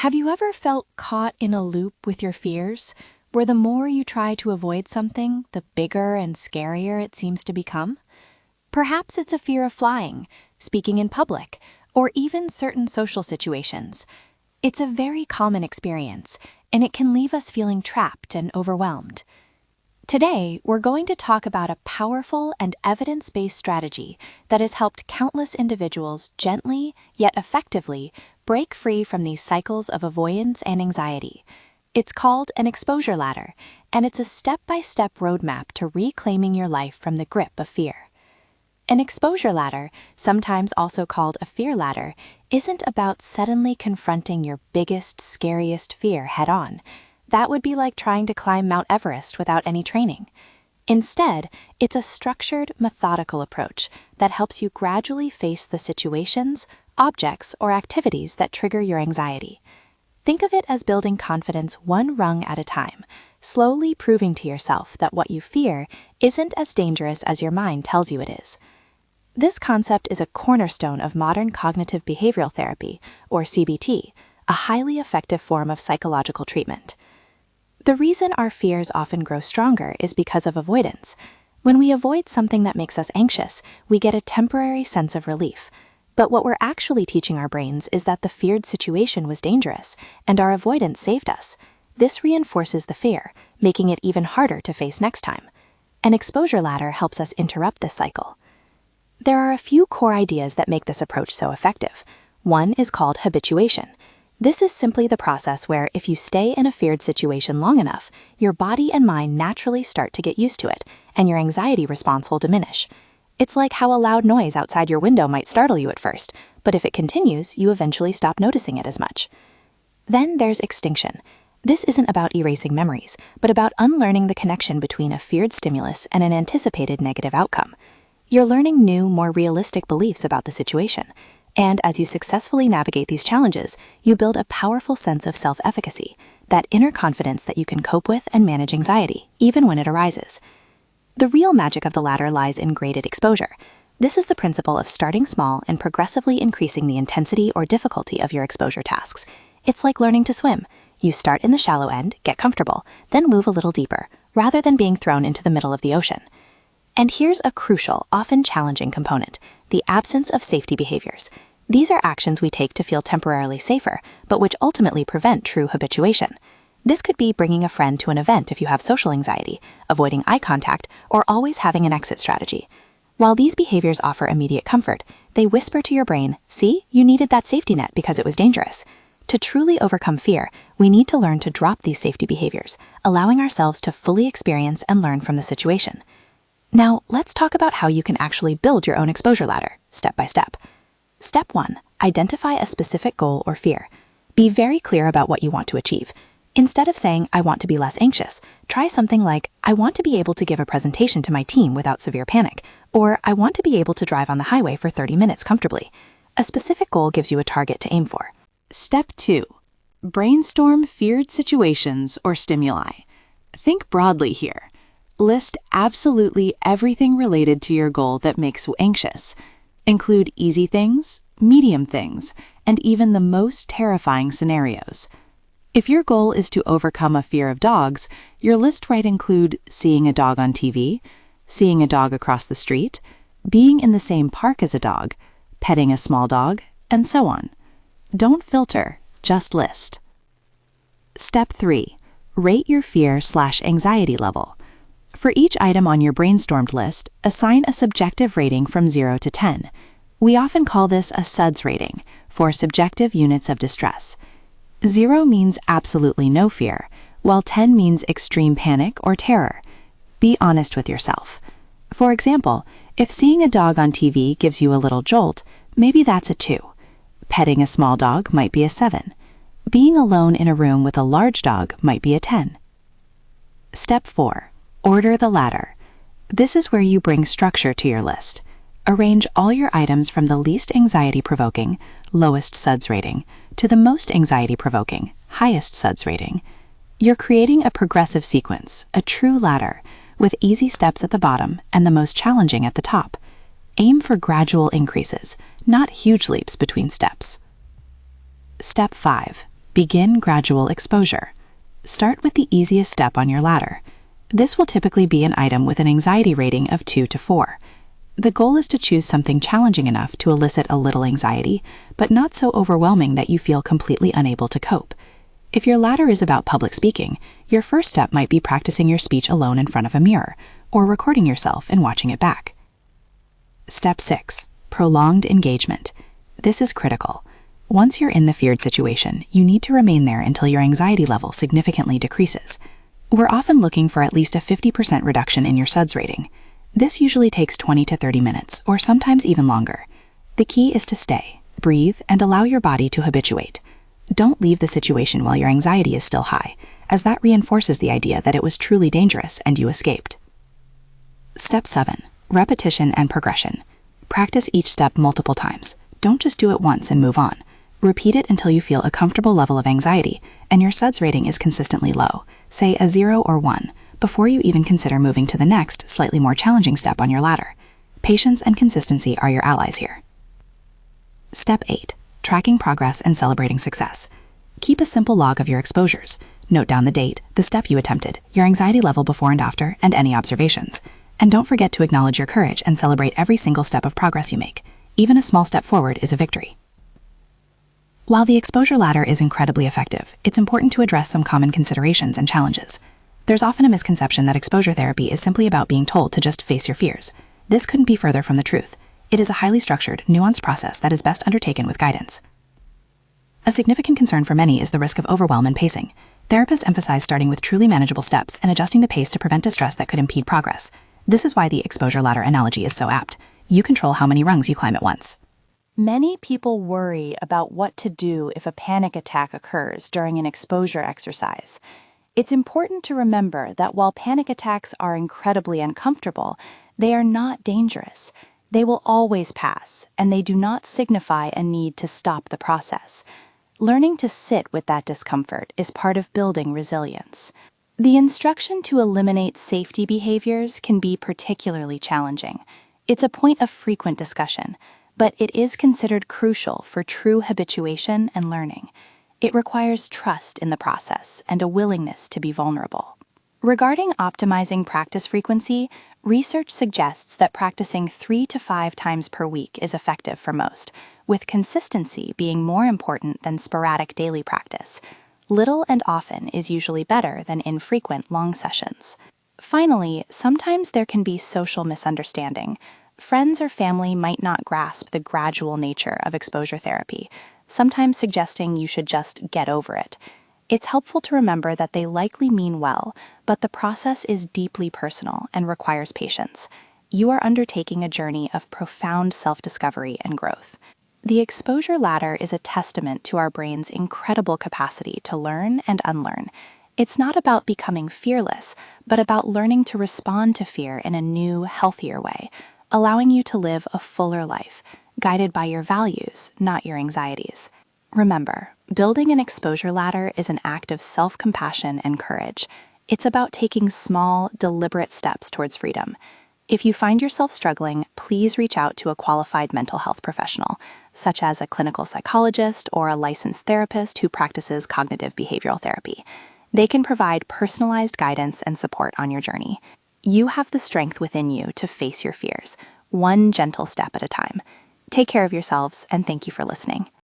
Have you ever felt caught in a loop with your fears, where the more you try to avoid something, the bigger and scarier it seems to become? Perhaps it's a fear of flying, speaking in public, or even certain social situations. It's a very common experience, and it can leave us feeling trapped and overwhelmed. Today, we're going to talk about a powerful and evidence-based strategy that has helped countless individuals gently, yet effectively, break free from these cycles of avoidance and anxiety. It's called an exposure ladder, and it's a step-by-step roadmap to reclaiming your life from the grip of fear. An exposure ladder, sometimes also called a fear ladder, isn't about suddenly confronting your biggest, scariest fear head-on. That would be like trying to climb Mount Everest without any training. Instead, it's a structured, methodical approach that helps you gradually face the situations, objects, or activities that trigger your anxiety. Think of it as building confidence one rung at a time, slowly proving to yourself that what you fear isn't as dangerous as your mind tells you it is. This concept is a cornerstone of modern cognitive behavioral therapy, or CBT, a highly effective form of psychological treatment. The reason our fears often grow stronger is because of avoidance. When we avoid something that makes us anxious, we get a temporary sense of relief. But what we're actually teaching our brains is that the feared situation was dangerous, and our avoidance saved us. This reinforces the fear, making it even harder to face next time. An exposure ladder helps us interrupt this cycle. There are a few core ideas that make this approach so effective. One is called habituation. This is simply the process where if you stay in a feared situation long enough, your body and mind naturally start to get used to it, and your anxiety response will diminish. It's like how a loud noise outside your window might startle you at first, but if it continues, you eventually stop noticing it as much. Then there's extinction. This isn't about erasing memories, but about unlearning the connection between a feared stimulus and an anticipated negative outcome. You're learning new, more realistic beliefs about the situation. And as you successfully navigate these challenges, you build a powerful sense of self-efficacy, that inner confidence that you can cope with and manage anxiety, even when it arises. The real magic of the ladder lies in graded exposure. This is the principle of starting small and progressively increasing the intensity or difficulty of your exposure tasks. It's like learning to swim. You start in the shallow end, get comfortable, then move a little deeper, rather than being thrown into the middle of the ocean. And here's a crucial, often challenging component: the absence of safety behaviors. These are actions we take to feel temporarily safer, but which ultimately prevent true habituation. This could be bringing a friend to an event if you have social anxiety, avoiding eye contact, or always having an exit strategy. While these behaviors offer immediate comfort, they whisper to your brain, "See, you needed that safety net because it was dangerous." To truly overcome fear, we need to learn to drop these safety behaviors, allowing ourselves to fully experience and learn from the situation. Now, let's talk about how you can actually build your own exposure ladder, step by step. Step 1. Identify a specific goal or fear. Be very clear about what you want to achieve. Instead of saying, "I want to be less anxious," try something like, "I want to be able to give a presentation to my team without severe panic," or "I want to be able to drive on the highway for 30 minutes comfortably." A specific goal gives you a target to aim for. Step 2. Brainstorm feared situations or stimuli. Think broadly here. List absolutely everything related to your goal that makes you anxious. Include easy things, medium things, and even the most terrifying scenarios. If your goal is to overcome a fear of dogs, your list might include seeing a dog on TV, seeing a dog across the street, being in the same park as a dog, petting a small dog, and so on. Don't filter, just list. Step 3. Rate your fear/anxiety level. For each item on your brainstormed list, assign a subjective rating from 0 to 10. We often call this a SUDS rating, for subjective units of distress. 0 means absolutely no fear, while 10 means extreme panic or terror. Be honest with yourself. For example, if seeing a dog on TV gives you a little jolt, maybe that's a 2. Petting a small dog might be a 7. Being alone in a room with a large dog might be a 10. Step 4. Order the ladder. This is where you bring structure to your list. Arrange all your items from the least anxiety-provoking, lowest SUDS rating, to the most anxiety-provoking, highest SUDS rating. You're creating a progressive sequence, a true ladder, with easy steps at the bottom and the most challenging at the top. Aim for gradual increases, not huge leaps between steps. Step 5. Begin gradual exposure. Start with the easiest step on your ladder. This will typically be an item with an anxiety rating of 2 to 4. The goal is to choose something challenging enough to elicit a little anxiety, but not so overwhelming that you feel completely unable to cope. If your ladder is about public speaking, your first step might be practicing your speech alone in front of a mirror, or recording yourself and watching it back. Step 6. Prolonged engagement. This is critical. Once you're in the feared situation, you need to remain there until your anxiety level significantly decreases. We're often looking for at least a 50% reduction in your SUDS rating. This usually takes 20 to 30 minutes, or sometimes even longer. The key is to stay, breathe, and allow your body to habituate. Don't leave the situation while your anxiety is still high, as that reinforces the idea that it was truly dangerous and you escaped. Step 7. Repetition and progression. Practice each step multiple times. Don't just do it once and move on. Repeat it until you feel a comfortable level of anxiety and your SUDS rating is consistently low, say a 0 or 1, before you even consider moving to the next, slightly more challenging step on your ladder. Patience and consistency are your allies here. Step 8. Tracking progress and celebrating success. Keep a simple log of your exposures. Note down the date, the step you attempted, your anxiety level before and after, and any observations. And don't forget to acknowledge your courage and celebrate every single step of progress you make. Even a small step forward is a victory. While the exposure ladder is incredibly effective, it's important to address some common considerations and challenges. There's often a misconception that exposure therapy is simply about being told to just face your fears. This couldn't be further from the truth. It is a highly structured, nuanced process that is best undertaken with guidance. A significant concern for many is the risk of overwhelm and pacing. Therapists emphasize starting with truly manageable steps and adjusting the pace to prevent distress that could impede progress. This is why the exposure ladder analogy is so apt. You control how many rungs you climb at once. Many people worry about what to do if a panic attack occurs during an exposure exercise. It's important to remember that while panic attacks are incredibly uncomfortable, they are not dangerous. They will always pass, and they do not signify a need to stop the process. Learning to sit with that discomfort is part of building resilience. The instruction to eliminate safety behaviors can be particularly challenging. It's a point of frequent discussion, but it is considered crucial for true habituation and learning. It requires trust in the process and a willingness to be vulnerable. Regarding optimizing practice frequency, research suggests that practicing 3 to 5 times per week is effective for most, with consistency being more important than sporadic daily practice. Little and often is usually better than infrequent long sessions. Finally, sometimes there can be social misunderstanding. Friends or family might not grasp the gradual nature of exposure therapy, sometimes suggesting you should just get over it. It's helpful to remember that they likely mean well, but the process is deeply personal and requires patience. You are undertaking a journey of profound self-discovery and growth. The exposure ladder is a testament to our brain's incredible capacity to learn and unlearn. It's not about becoming fearless, but about learning to respond to fear in a new, healthier way, allowing you to live a fuller life, guided by your values, not your anxieties. Remember, building an exposure ladder is an act of self-compassion and courage. It's about taking small, deliberate steps towards freedom. If you find yourself struggling, please reach out to a qualified mental health professional, such as a clinical psychologist or a licensed therapist who practices cognitive behavioral therapy. They can provide personalized guidance and support on your journey. You have the strength within you to face your fears, one gentle step at a time. Take care of yourselves, and thank you for listening.